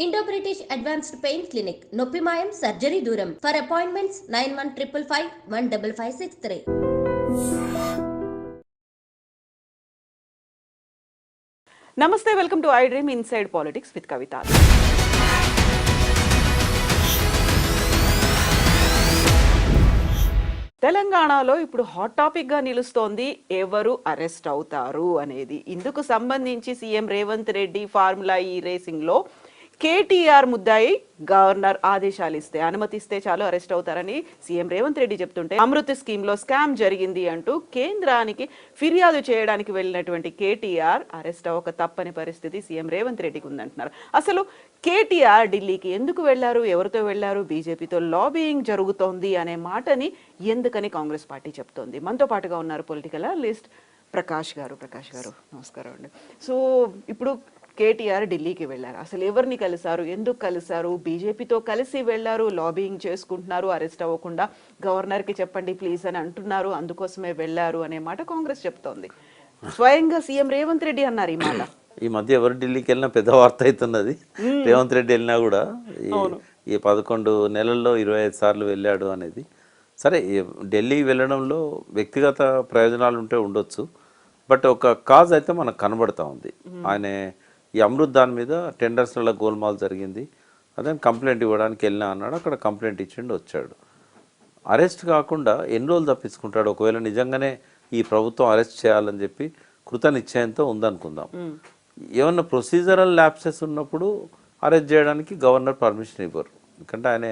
Indo British advanced pain clinic నొప్పి మాయం surgery దూరం ఫర్ అపాయింట్మెంట్స్ 9155515563. నమస్తే, welcome to I dream inside politics with Kavitha. తెలంగాణలో ఇప్పుడు హాట్ టాపిక్గా నిలుస్తోంది ఎవరు అరెస్ట్ అవుతారు అనేది. ఇందుకు సంబంధించి సీఎం రేవంత్ రెడ్డి ఫార్ములా ఈ రేసింగ్లో కేటీఆర్ ముద్దాయి గవర్నర్ ఆదేశాలు ఇస్తే అనుమతిస్తే చాలు అరెస్ట్ అవుతారని సీఎం రేవంత్ రెడ్డి చెప్తుంటే, అమృత్ స్కీమ్లో స్కామ్ జరిగింది అంటూ కేంద్రానికి ఫిర్యాదు చేయడానికి వెళ్ళినటువంటి కేటీఆర్ అరెస్ట్ అవ్వక తప్పని పరిస్థితి సీఎం రేవంత్ రెడ్డికి ఉందంటున్నారు. అసలు కేటీఆర్ ఢిల్లీకి ఎందుకు వెళ్లారు, ఎవరితో వెళ్లారు, బీజేపీతో లాబియింగ్ జరుగుతోంది అనే మాటని ఎందుకని కాంగ్రెస్ పార్టీ చెప్తోంది? మనతో పాటుగా ఉన్నారు పొలిటికల్ అనలిస్ట్ ప్రకాష్ గారు. నమస్కారం అండి. సో ఇప్పుడు కేటీఆర్ ఢిల్లీకి వెళ్ళారు. అసలు ఎవరిని కలిశారు, ఎందుకు కలిశారు? బీజేపీతో కలిసి వెళ్ళారు, లాబియింగ్ చేసుకుంటున్నారు, అరెస్ట్ అవ్వకుండా గవర్నర్కి చెప్పండి ప్లీజ్ అని అంటున్నారు, అందుకోసమే వెళ్ళారు అనే మాట కాంగ్రెస్ చెప్తోంది. స్వయంగా సీఎం రేవంత్ రెడ్డి అన్నారు ఈ మాట. ఈ మధ్య ఎవరు ఢిల్లీకి వెళ్ళినా పెద్ద వార్త అవుతున్నది. రేవంత్ రెడ్డి వెళ్ళినా కూడా ఈ 11 నెలల్లో 25 సార్లు వెళ్ళాడు అనేది. సరే, ఢిల్లీ వెళ్ళడంలో వ్యక్తిగత ప్రయోజనాలు ఉంటే ఉండొచ్చు, బట్ ఒక కాజ్ అయితే మనకు కనబడతా ఉంది. ఆయన ఈ అమృత్ దాని మీద టెండర్స్లలో గోల్మాల్ జరిగింది, అదే కంప్లైంట్ ఇవ్వడానికి వెళ్ళినా అన్నాడు. అక్కడ కంప్లైంట్ ఇచ్చిండు, వచ్చాడు. అరెస్ట్ కాకుండా ఎన్ని రోజులు తప్పించుకుంటాడు? ఒకవేళ నిజంగానే ఈ ప్రభుత్వం అరెస్ట్ చేయాలని చెప్పి కృత నిశ్చయంతో ఉందనుకుందాం. ఏమన్నా ప్రొసీజరల్ ల్యాప్సెస్ ఉన్నప్పుడు అరెస్ట్ చేయడానికి గవర్నర్ పర్మిషన్ ఇవ్వరు. ఎందుకంటే ఆయన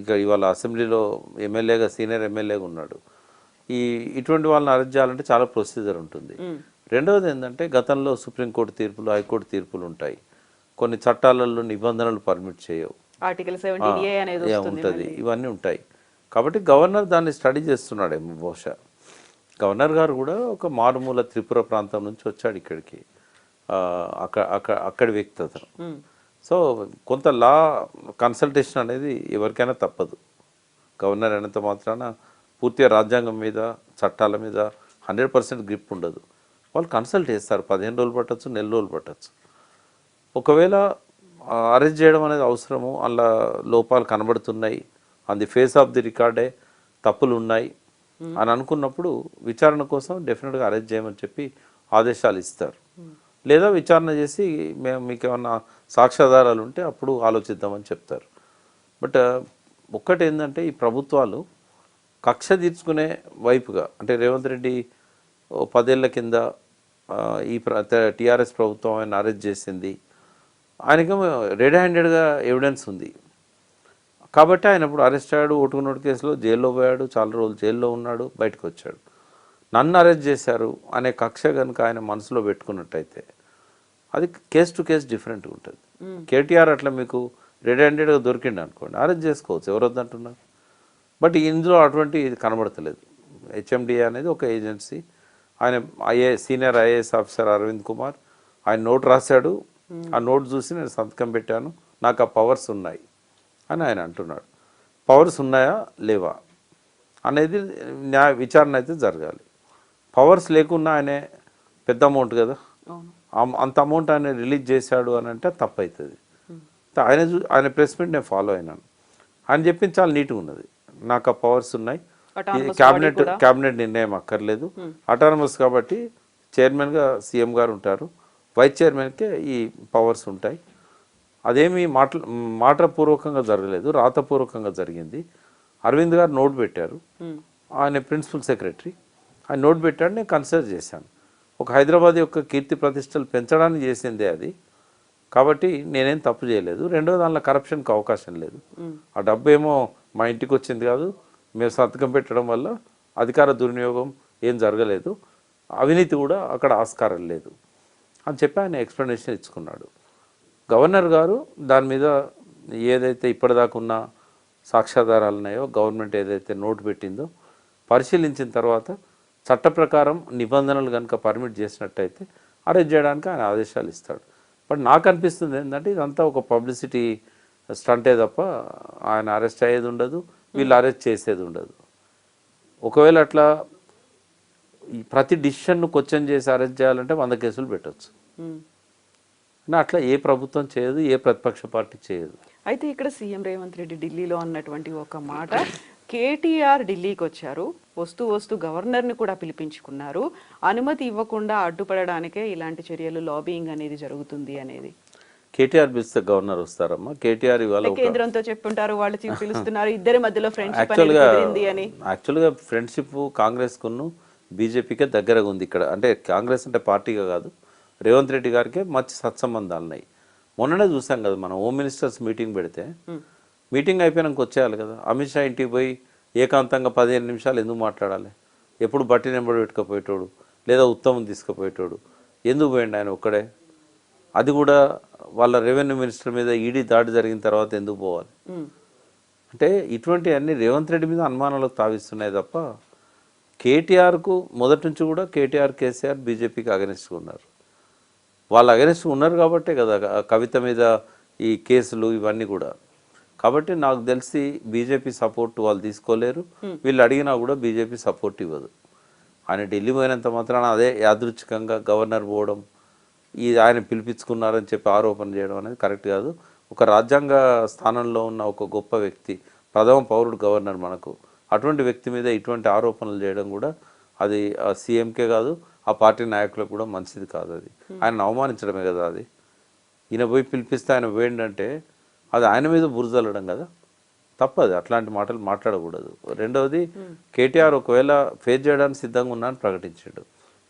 ఇక ఇవాళ అసెంబ్లీలో ఎమ్మెల్యేగా, సీనియర్ ఎమ్మెల్యేగా ఉన్నాడు. ఇటువంటి వాళ్ళని అరెస్ట్ చేయాలంటే చాలా ప్రొసీజర్ ఉంటుంది. రెండవది ఏంటంటే, గతంలో సుప్రీంకోర్టు తీర్పులు, హైకోర్టు తీర్పులు ఉంటాయి. కొన్ని చట్టాలలో నిబంధనలు పర్మిట్ చేయవు, ఆర్టికల్ 17A అనేది ఉంటుంది, ఇవన్నీ ఉంటాయి. కాబట్టి గవర్నర్ దాన్ని స్టడీ చేస్తున్నాడేమో బహుశా. గవర్నర్ గారు కూడా ఒక మారుమూల త్రిపుర ప్రాంతం నుంచి వచ్చాడు ఇక్కడికి. అక్కడి వ్యక్తి అతను. సో కొంత లా కన్సల్టేషన్ అనేది ఎవరికైనా తప్పదు. గవర్నర్ అయినంత మాత్రాన పూర్తిగా రాజ్యాంగం మీద, చట్టాల మీద 100% గ్రిప్ ఉండదు. వాళ్ళు కన్సల్ట్ చేస్తారు. 15 రోజులు పట్టచ్చు, నెల రోజులు పట్టచ్చు. ఒకవేళ అరెస్ట్ చేయడం అనేది అవసరము, అలా లోపాలు కనబడుతున్నాయి, on the face of the రికార్డే తప్పులు ఉన్నాయి అని అనుకున్నప్పుడు విచారణ కోసం డెఫినెట్గా అరెస్ట్ చేయమని చెప్పి ఆదేశాలు ఇస్తారు. లేదా విచారణ చేసి మీకు ఏమన్నా సాక్ష్యాధారాలు ఉంటే అప్పుడు ఆలోచిద్దామని చెప్తారు. బట్ ఒక్కటి ఏంటంటే, ఈ ప్రభుత్వాలు కక్ష తీర్చుకునే వైపుగా, అంటే రేవంత్ రెడ్డి 10 ఏళ్ల కింద ఈ టీఆర్ఎస్ ప్రభుత్వం ఆయన అరెస్ట్ చేసింది, ఆయనకేమో రెడ్ హ్యాండెడ్గా ఎవిడెన్స్ ఉంది కాబట్టి ఆయన ఇప్పుడు అరెస్ట్ అయ్యాడు. ఓటుకున్నోటు కేసులో జైల్లో పోయాడు, చాలా రోజులు జైల్లో ఉన్నాడు, బయటకు వచ్చాడు. నన్ను అరెస్ట్ చేశారు అనే కక్ష కనుక ఆయన మనసులో పెట్టుకున్నట్టయితే అది కేస్ టు కేస్ డిఫరెంట్గా ఉంటుంది. కేటీఆర్ అట్లా మీకు రెడ్ హ్యాండెడ్గా దొరికిండు అనుకోండి, అరెస్ట్ చేసుకోవచ్చు, ఎవరు వద్దంటున్నారు. బట్ ఇందులో అటువంటి ఇది కనబడతలేదు. హెచ్ఎండిఏ అనేది ఒక ఏజెన్సీ. ఆయన senior IAS officer Arvind Kumar ఆయన నోట్ రాశాడు, ఆ నోట్ చూసి నేను సంతకం పెట్టాను, నాకు ఆ పవర్స్ ఉన్నాయి అని ఆయన అంటున్నాడు. పవర్స్ ఉన్నాయా లేవా అనేది విచారణ అయితే జరగాలి. పవర్స్ లేకున్నా ఆయనే పెద్ద అమౌంట్ కదా, అంత అమౌంట్ ఆయన రిలీజ్ చేశాడు అని అంటే తప్పు అవుతుంది. ఆయన ప్రెస్ మీట్ నేను ఫాలో అయినాను. ఆయన చెప్పింది చాలా నీట్గా ఉన్నది, నాకు ఆ పవర్స్ ఉన్నాయి, క్యాబినెట్ నిర్ణయం అక్కర్లేదు, అటానమస్ కాబట్టి చైర్మన్గా సీఎం గారు ఉంటారు, వైస్ చైర్మన్కే ఈ పవర్స్ ఉంటాయి. అదేమీ మాటపూర్వకంగా జరగలేదు, రాతపూర్వకంగా జరిగింది. అరవింద్ గారు నోట్ పెట్టారు, ఆయన ప్రిన్సిపల్ సెక్రటరీ, ఆయన నోట్ పెట్టాడు, నేను కన్సిడర్ చేశాను. ఒక హైదరాబాద్ యొక్క కీర్తి ప్రతిష్టలు పెంచడానికి చేసిందే అది, కాబట్టి నేనేం తప్పు చేయలేదు. రెండో దానిలో కరప్షన్కి అవకాశం లేదు. ఆ డబ్బు ఏమో మా ఇంటికి వచ్చింది కాదు, మేము సంతకం పెట్టడం వల్ల అధికార దుర్వినియోగం ఏం జరగలేదు, అవినీతి కూడా అక్కడ ఆస్కారం లేదు అని చెప్పి ఆయన ఎక్స్ప్లెనేషన్ ఇచ్చుకున్నాడు. గవర్నర్ గారు దాని మీద ఏదైతే ఇప్పటిదాకా ఉన్న సాక్ష్యాధారాలు ఉన్నాయో, గవర్నమెంట్ ఏదైతే నోటు పెట్టిందో పరిశీలించిన తర్వాత చట్ట ప్రకారం నిబంధనలు కనుక పర్మిట్ చేసినట్టయితే అరెస్ట్ చేయడానికి ఆయన ఆదేశాలు ఇస్తాడు. బట్ నాకు అనిపిస్తుంది ఏంటంటే, ఇదంతా ఒక పబ్లిసిటీ స్టంటే తప్ప ఆయన అరెస్ట్ అయ్యేది ఉండదు, వీళ్ళు అరెస్ట్ చేసేది ఉండదు. ఒకవేళ అట్లా ప్రతి డిసిషన్ను క్వశ్చన్ చేసి అరెస్ట్ చేయాలంటే 100 కేసులు పెట్టవచ్చు. కానీ అట్లా ఏ ప్రభుత్వం చేయదు, ఏ ప్రతిపక్ష పార్టీ చేయదు. అయితే ఇక్కడ సీఎం రేవంత్ రెడ్డి ఢిల్లీలో అన్నటువంటి ఒక మాట, కేటీఆర్ ఢిల్లీకి వచ్చారు, వస్తూ వస్తూ గవర్నర్ని కూడా పిలిపించుకున్నారు, అనుమతి ఇవ్వకుండా అడ్డుపడడానికే ఇలాంటి చర్యలు, లాబింగ్ అనేది జరుగుతుంది అనేది. కేటీఆర్ పిలిస్తే గవర్నర్ వస్తారమ్మా? కేటీఆర్ ఇవాళ కేంద్రంతో చెప్పుంటారు, వాళ్ళు పిలుస్తున్నారు, ఇద్దరి మధ్యలో ఫ్రెండ్షిప్ అనేది కుదిరింది అని. యాక్చువల్గా ఫ్రెండ్షిప్ కాంగ్రెస్ కును బీజేపీకే దగ్గరగా ఉంది ఇక్కడ. అంటే కాంగ్రెస్ అంటే పార్టీగా కాదు, రేవంత్ రెడ్డి గారికి మంచి సత్సంబంధాలు ఉన్నాయి. మొన్ననే చూసాం కదా మనం, హోమ్ మినిస్టర్స్ మీటింగ్ పెడితే మీటింగ్ అయిపోయినాక వచ్చేయాలి కదా. అమిత్ షా ఇంటికి పోయి ఏకాంతంగా 15 నిమిషాలు ఎందుకు మాట్లాడాలి? ఎప్పుడు బట్టి నెంబర్ పెట్టుకుపోయేటోడు, లేదా ఉత్తమం తీసుకుపోయేటోడు, ఎందుకు పోయిండు ఆయన ఒక్కడే? అది కూడా వాళ్ళ రెవెన్యూ మినిస్టర్ మీద ఈడీ దాడి జరిగిన తర్వాత ఎందుకు పోవాలి? అంటే ఇటువంటి అన్ని రేవంత్ రెడ్డి మీద అనుమానాలకు తావిస్తున్నాయి తప్ప, కేటీఆర్కు మొదటి నుంచి కూడా కేటీఆర్, కేసీఆర్ బీజేపీకి అగెనిస్ట్గా ఉన్నారు. వాళ్ళు అగెనిస్ట్గా ఉన్నారు కాబట్టే కదా కవిత మీద ఈ కేసులు ఇవన్నీ కూడా. కాబట్టి నాకు తెలిసి బీజేపీ సపోర్ట్ వాళ్ళు తీసుకోలేరు, వీళ్ళు అడిగినా కూడా బీజేపీ సపోర్ట్ ఇవ్వదు. ఆయన ఢిల్లీ పోయినంత మాత్రాన అదే యాదృచ్ఛికంగా గవర్నర్ పోవడం, ఆయన పిలిపించుకున్నారని చెప్పి ఆరోపణ చేయడం అనేది కరెక్ట్ కాదు. ఒక రాజ్యాంగ స్థానంలో ఉన్న ఒక గొప్ప వ్యక్తి, ప్రథమ పౌరుడు గవర్నర్ మనకు, అటువంటి వ్యక్తి మీద ఇటువంటి ఆరోపణలు చేయడం కూడా అది సీఎంకే కాదు, ఆ పార్టీ నాయకులకు కూడా మంచిది కాదు. అది ఆయన అవమానించడమే కదా. అది ఈయన పోయి పిలిపిస్తే ఆయన వేయండంటే అది ఆయన మీద బురదలడం కదా, తప్పదు. అట్లాంటి మాటలు మాట్లాడకూడదు. రెండవది, కేటీఆర్ ఒకవేళ ఫేస్ చేయడానికి సిద్ధంగా ఉన్నానని ప్రకటించాడు.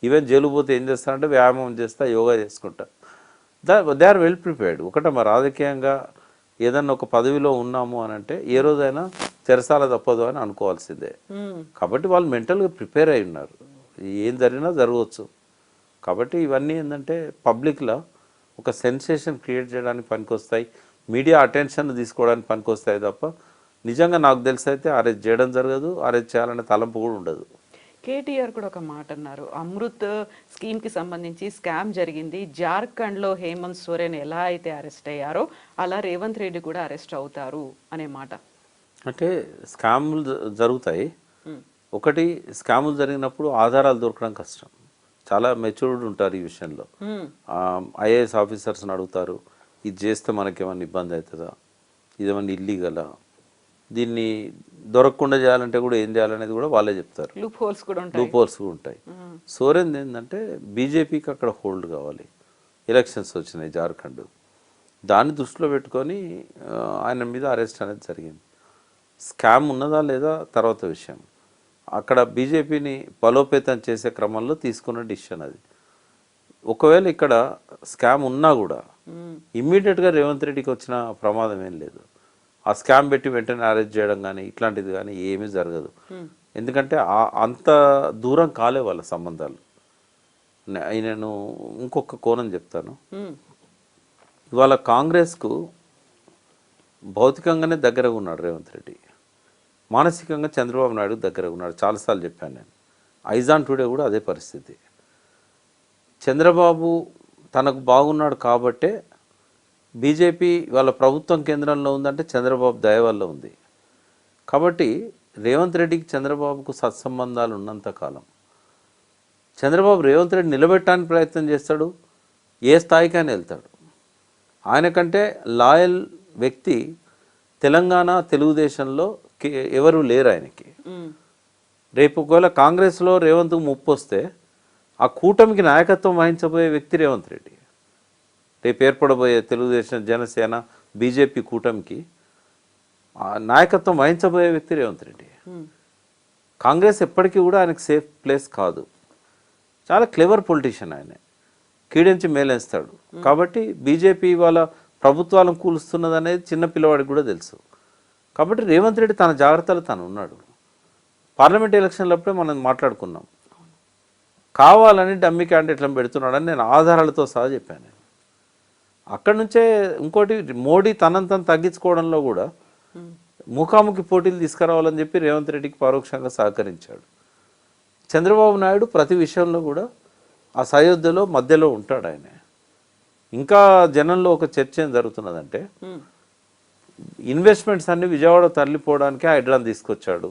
ఈవెన్ జైలు పోతే ఏం చేస్తారంటే వ్యాయామం చేస్తా, యోగా చేసుకుంటా. They are well prepared. ఒకటే మరి రాజకీయంగా ఏదన్నా ఒక పదవిలో ఉన్నాము అని అంటే ఏ రోజైనా చెరసాల తప్పదు అని అనుకోవాల్సిందే. కాబట్టి వాళ్ళు మెంటల్గా ప్రిపేర్ అయి ఉన్నారు, ఏం జరిగినా జరగవచ్చు. కాబట్టి ఇవన్నీ ఏంటంటే పబ్లిక్లో ఒక సెన్సేషన్ క్రియేట్ చేయడానికి పనికొస్తాయి, మీడియా అటెన్షన్ తీసుకోవడానికి పనికొస్తాయి తప్ప నిజంగా నాకు తెలిసి అయితే అరెస్ట్ చేయడం జరగదు, అరెస్ట్ చేయాలనే తలంపు కూడా ఉండదు. కేటీఆర్ కూడా ఒక మాట అన్నారు, అమృత్ స్కీమ్కి సంబంధించి స్కామ్ జరిగింది, జార్ఖండ్లో హేమంత్ సోరెన్ ఎలా అయితే అరెస్ట్ అయ్యారో అలా రేవంత్ రెడ్డి కూడా అరెస్ట్ అవుతారు అనే మాట. అంటే స్కాములు జరుగుతాయి. ఒకటి, స్కాములు జరిగినప్పుడు ఆధారాలు దొరకడం కష్టం. చాలా మెచ్యూర్డ్ ఉంటారు ఈ విషయంలో. ఐఏఎస్ ఆఫీసర్స్ని అడుగుతారు, ఇది చేస్తే మనకేమన్నా ఇబ్బంది అవుతుందా, ఇదేమన్నా ఇల్లీగలా, దీన్ని దొరకకుండా చేయాలంటే కూడా ఏం చేయాలనేది కూడా వాళ్ళే చెప్తారు. లూప్ హోల్స్ కూడా ఉంటాయి. సోరెన్ ఏంటంటే బీజేపీకి అక్కడ హోల్డ్ కావాలి, ఎలక్షన్స్ వచ్చినాయి జార్ఖండ్, దాన్ని దృష్టిలో పెట్టుకొని ఆయన మీద అరెస్ట్ అనేది జరిగింది. స్కామ్ ఉన్నదా లేదా తర్వాత విషయం. అక్కడ బీజేపీని బలోపేతం చేసే క్రమంలో తీసుకున్న డిసిషన్ అది. ఒకవేళ ఇక్కడ స్కామ్ ఉన్నా కూడా ఇమ్మీడియట్గా రేవంత్ రెడ్డికి వచ్చిన ప్రమాదం ఏం లేదు. ఆ స్కామ్ పెట్టి వెంటనే అరెస్ట్ చేయడం కానీ ఇట్లాంటిది కానీ ఏమీ జరగదు. ఎందుకంటే అంత దూరం కాలే వాళ్ళ సంబంధాలు. నేను ఇంకొక కోణం చెప్తాను. ఇవాళ కాంగ్రెస్కు భౌతికంగానే దగ్గరగా ఉన్నాడు రేవంత్ రెడ్డి, మానసికంగా చంద్రబాబు నాయుడు దగ్గరగా ఉన్నాడు. చాలాసార్లు చెప్పాను నేను. ఐజాన్ టుడే కూడా అదే పరిస్థితి. చంద్రబాబు తనకు బాగున్నాడు కాబట్టే బీజేపీ వాళ్ళ ప్రభుత్వం కేంద్రంలో ఉందంటే చంద్రబాబు దయ వల్ల ఉంది. కాబట్టి రేవంత్ రెడ్డికి చంద్రబాబుకు సత్సంబంధాలు ఉన్నంతకాలం చంద్రబాబు రేవంత్ రెడ్డి నిలబెట్టడానికి ప్రయత్నం చేస్తాడు, ఏ స్థాయికైనా వెళ్తాడు. ఆయనకంటే లాయల్ వ్యక్తి తెలంగాణ తెలుగుదేశంలో ఎవరు లేరు ఆయనకి. రేపు ఒకవేళ కాంగ్రెస్లో రేవంత్కు ముప్పు వస్తే ఆ కూటమికి నాయకత్వం వహించబోయే వ్యక్తి రేవంత్ రెడ్డి. రేపు ఏర్పడబోయే తెలుగుదేశం, జనసేన, బీజేపీ కూటమికి నాయకత్వం వహించబోయే వ్యక్తి రేవంత్ రెడ్డి. కాంగ్రెస్ ఎప్పటికీ కూడా ఆయనకు సేఫ్ ప్లేస్ కాదు. చాలా క్లెవర్ పొలిటీషియన్ ఆయన, కీడించి మేలేస్తాడు. కాబట్టి బీజేపీ వాళ్ళ ప్రభుత్వాలను కూలుస్తున్నది అనేది చిన్న పిల్లవాడికి కూడా తెలుసు. కాబట్టి రేవంత్ రెడ్డి తన జాగ్రత్తలు తను ఉన్నాడు. పార్లమెంట్ ఎలక్షన్లప్పుడే మనం మాట్లాడుకున్నాం, కావాలని డమ్మీ క్యాండిడేట్లను పెడుతున్నాడని నేను ఆధారాలతో సహా చెప్పాను. అక్కడి నుంచే ఇంకోటి, మోడీ తనంతను తగ్గించుకోవడంలో కూడా ముఖాముఖి పోటీలు తీసుకురావాలని చెప్పి రేవంత్ రెడ్డికి పరోక్షంగా సహకరించాడు. చంద్రబాబు నాయుడు ప్రతి విషయంలో కూడా ఆ సయోధ్యలో మధ్యలో ఉంటాడు ఆయన. ఇంకా జనంలో ఒక చర్చ ఏం జరుగుతున్నదంటే, ఇన్వెస్ట్మెంట్స్ అన్ని విజయవాడ తరలిపోవడానికే హైడ్రాన్ తీసుకొచ్చాడు.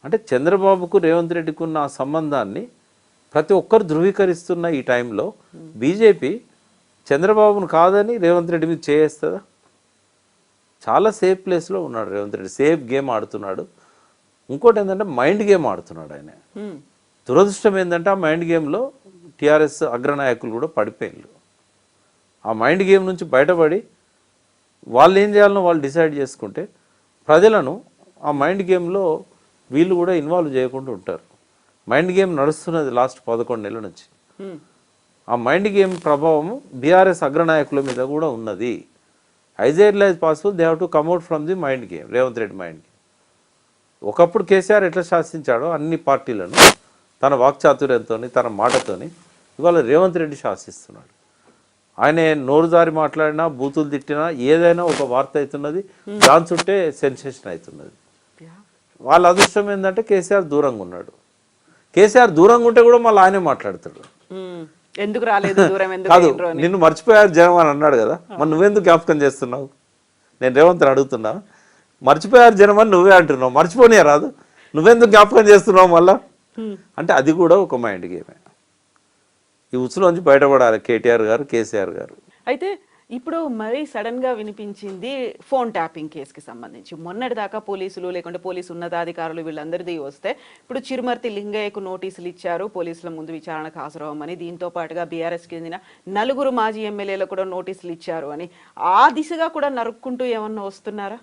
అంటే చంద్రబాబుకు రేవంత్ రెడ్డికి ఉన్న ఆ సంబంధాన్ని ప్రతి ఒక్కరు ధృవీకరిస్తున్న ఈ టైంలో బీజేపీ చంద్రబాబును కాదని రేవంత్ రెడ్డి మీద చేస్తుందా? చాలా సేఫ్ ప్లేస్లో ఉన్నాడు రేవంత్ రెడ్డి, సేఫ్ గేమ్ ఆడుతున్నాడు. ఇంకోటి ఏంటంటే మైండ్ గేమ్ ఆడుతున్నాడు ఆయన. దురదృష్టం ఏంటంటే ఆ మైండ్ గేమ్లో టీఆర్ఎస్ అగ్రనాయకులు కూడా పడిపోయినారు. ఆ మైండ్ గేమ్ నుంచి బయటపడి వాళ్ళు ఏం చేయాలనో వాళ్ళు డిసైడ్ చేసుకుంటే ప్రజలను ఆ మైండ్ గేమ్లో వీళ్ళు కూడా ఇన్వాల్వ్ చేయకుండా ఉంటారు. మైండ్ గేమ్ నడుస్తున్నది లాస్ట్ 11 నెలల నుంచి. ఆ మైండ్ గేమ్ ప్రభావం బీఆర్ఎస్ అగ్రనాయకుల మీద కూడా ఉన్నది. As early as possible they have to కమ్అట్ from the mind game, Revanth Reddy mind game. ఒకప్పుడు కేసీఆర్ ఎట్లా శాసించాడో అన్ని పార్టీలను తన వాక్చాతుర్యంతో, తన మాటతోని ఇవాళ రేవంత్ రెడ్డి శాసిస్తున్నాడు. ఆయన నోరు జారి మాట్లాడినా, బూతులు తిట్టినా ఏదైనా ఒక వార్త అవుతున్నది, దాని చుట్టే సెన్సేషన్ అవుతున్నది. వాళ్ళ అదృష్టం ఏంటంటే కేసీఆర్ దూరంగా ఉన్నాడు. కేసీఆర్ దూరంగా ఉంటే కూడా మళ్ళీ ఆయనే మాట్లాడతాడు. ఎందుకు రాలేదు దూరం, కాదు నిన్ను మర్చిపోయారు జనం అని అన్నాడు కదా, మరి నువ్వెందుకు జ్ఞాపకం చేస్తున్నావు? నేను రేవంత్ అడుగుతున్నా, మర్చిపోయారు జనం అని నువ్వే అంటున్నావు, మర్చిపోనియా రాదు, నువ్వెందుకు జ్ఞాపకం చేస్తున్నావు మళ్ళా? అంటే అది కూడా ఒక మైండ్ గేమే. ఈ ఉచ్చులోంచి బయటపడాలి కేటీఆర్ గారు, కేసీఆర్ గారు. అయితే ఇప్పుడు మరీ సడన్ గా వినిపించింది ఫోన్ ట్యాపింగ్ కేసుకి సంబంధించి. మొన్నటిదాకా పోలీసులు లేకుంటే పోలీసు ఉన్నతాధికారులు వీళ్ళందరిది వస్తే ఇప్పుడు చిరుమర్తి లింగయ్యకు నోటీసులు ఇచ్చారు పోలీసుల ముందు విచారణకు హాజరవ్వమని. దీంతో పాటుగా బీఆర్ఎస్ చెందిన 4 మాజీ ఎమ్మెల్యేలకు కూడా నోటీసులు ఇచ్చారు అని. ఆ దిశగా కూడా నరుక్కుంటూ ఏమన్నా వస్తున్నారా?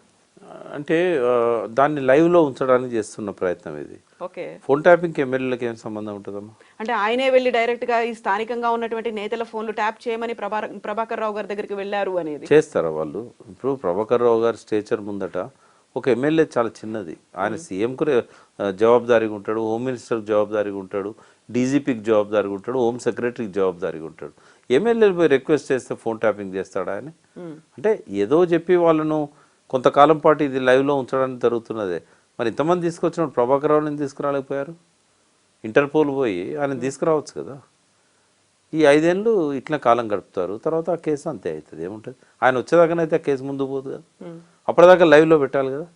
అంటే దాన్ని లైవ్లో ఉంచడానికి చేస్తున్న ప్రయత్నం ఇది. ఓకే, ఫోన్ ట్యాపింగ్కి ఎమ్మెల్యేలకు ఏం సంబంధం ఉంటుందమ్మా? అంటే ఆయనే వెళ్ళి డైరెక్ట్ గా ఈ స్థానికంగా ఉన్నటువంటి నేతల ఫోన్లు ట్యాప్ చేయమని ప్రభాకర్ రావు గారి దగ్గరికి వెళ్ళారు అనేది చేస్తారా వాళ్ళు? ఇప్పుడు ప్రభాకర్ రావు గారి స్టేచర్ ముందట ఒక ఎమ్మెల్యే చాలా చిన్నది. ఆయన సీఎంకు జవాబుదారీగా ఉంటాడు, హోమ్ మినిస్టర్కి జవాబుదారీగా ఉంటాడు, డీజీపీకి జవాబుదారీగా ఉంటాడు, హోమ్ సెక్రటరీకి జవాబుదారీగా ఉంటాడు. ఎమ్మెల్యేలు పోయి రిక్వెస్ట్ చేస్తే ఫోన్ ట్యాపింగ్ చేస్తాడు ఆయన? అంటే ఏదో చెప్పి వాళ్ళను కొంతకాలం పాటు ఇది లైవ్లో ఉంచడానికి జరుగుతున్నదే. మరి ఇంతమంది తీసుకొచ్చినప్పుడు ప్రభాకర్ రావుని తీసుకురాలేకపోయారు? ఇంటర్పోల్ పోయి ఆయన తీసుకురావచ్చు కదా. ఈ 5 ఏళ్ళు ఇట్లా కాలం గడుపుతారు, తర్వాత ఆ కేసు అంతే అవుతుంది. ఏముంటుంది, ఆయన వచ్చేదాకానైతే ఆ కేసు ముందు పోదు కదా, అప్పటిదాకా లైవ్లో పెట్టాలి కదా.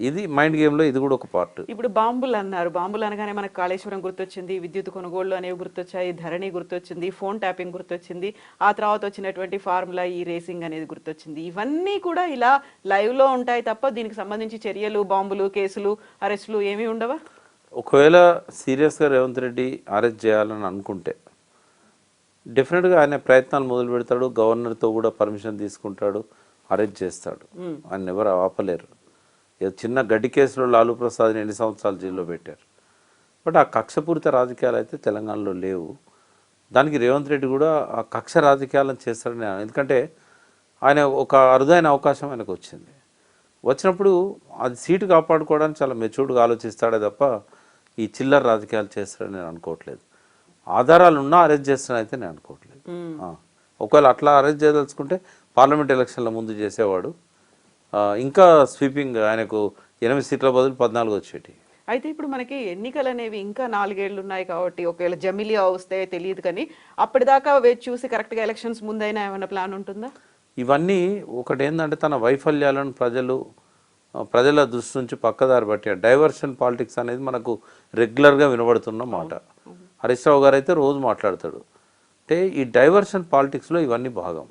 ఇది మైండ్ గేమ్లో ఇది కూడా ఒక పార్ట్. ఇప్పుడు బాంబులు అన్నారు, బాంబులు అనగానే మనకు కాళేశ్వరం గుర్తొచ్చింది, విద్యుత్ కొనుగోళ్లు అనేవి గుర్తొచ్చాయి, ధరణి గుర్తొచ్చింది, ఫోన్ ట్యాపింగ్ గుర్తొచ్చింది, ఆ తర్వాత వచ్చినటువంటి ఫార్ములా ఈ రేసింగ్ అనేది గుర్తొచ్చింది. ఇవన్నీ కూడా ఇలా లైవ్లో ఉంటాయి తప్ప దీనికి సంబంధించి చర్యలు, బాంబులు, కేసులు, అరెస్టులు ఏమీ ఉండవా? ఒకవేళ సీరియస్గా రేవంత్ రెడ్డి అరెస్ట్ చేయాలని అనుకుంటే డెఫినెట్గా ఆయన ప్రయత్నాలు మొదలు పెడతాడు, గవర్నర్తో కూడా పర్మిషన్ తీసుకుంటాడు, అరెస్ట్ చేస్తాడు. ఆయన ఎవరు ఆపలేరు. చిన్న గడ్డి కేసులో లాలూ ప్రసాద్ని 8 సంవత్సరాలు జైల్లో పెట్టారు. బట్ ఆ కక్షపూరిత రాజకీయాలు అయితే తెలంగాణలో లేవు. దానికి రేవంత్ రెడ్డి కూడా ఆ కక్ష రాజకీయాలను చేస్తాడని, ఎందుకంటే ఆయన ఒక అరుదైన అవకాశం ఆయనకు వచ్చింది. వచ్చినప్పుడు అది సీటు కాపాడుకోవడానికి చాలా మెచ్యూర్డ్గా ఆలోచిస్తాడే తప్ప ఈ చిల్లర రాజకీయాలు చేస్తాడని నేను అనుకోవట్లేదు. ఆధారాలు ఉన్నా అరెస్ట్ చేస్తాడైతే నేను అనుకోవట్లేదు. ఒకవేళ అట్లా అరెస్ట్ చేయదలుచుకుంటే పార్లమెంట్ ఎలక్షన్ల ముందు చేసేవాడు. ఇంకా స్వీపింగ్ ఆయనకు 8 సీట్ల బదులు 14 వచ్చేటి. అయితే ఇప్పుడు మనకి ఎన్నికలు అనేవి ఇంకా 4 ఏళ్ళు ఉన్నాయి కాబట్టి ఒకవేళ జమిలియా వస్తే తెలియదు, కానీ అప్పటిదాకా వేచి చూసి కరెక్ట్గా ఎలక్షన్స్ ముందైనా ఏమైనా ప్లాన్ ఉంటుందా? ఇవన్నీ ఒకటి ఏంటంటే తన వైఫల్యాలను ప్రజల దృష్టి నుంచి పక్కదారి పట్టారు. డైవర్షన్ పాలిటిక్స్ అనేది మనకు రెగ్యులర్గా వినబడుతున్న మాట. హరీష్ రావు గారు అయితే రోజు మాట్లాడతాడు. అంటే ఈ డైవర్షన్ పాలిటిక్స్లో ఇవన్నీ భాగం.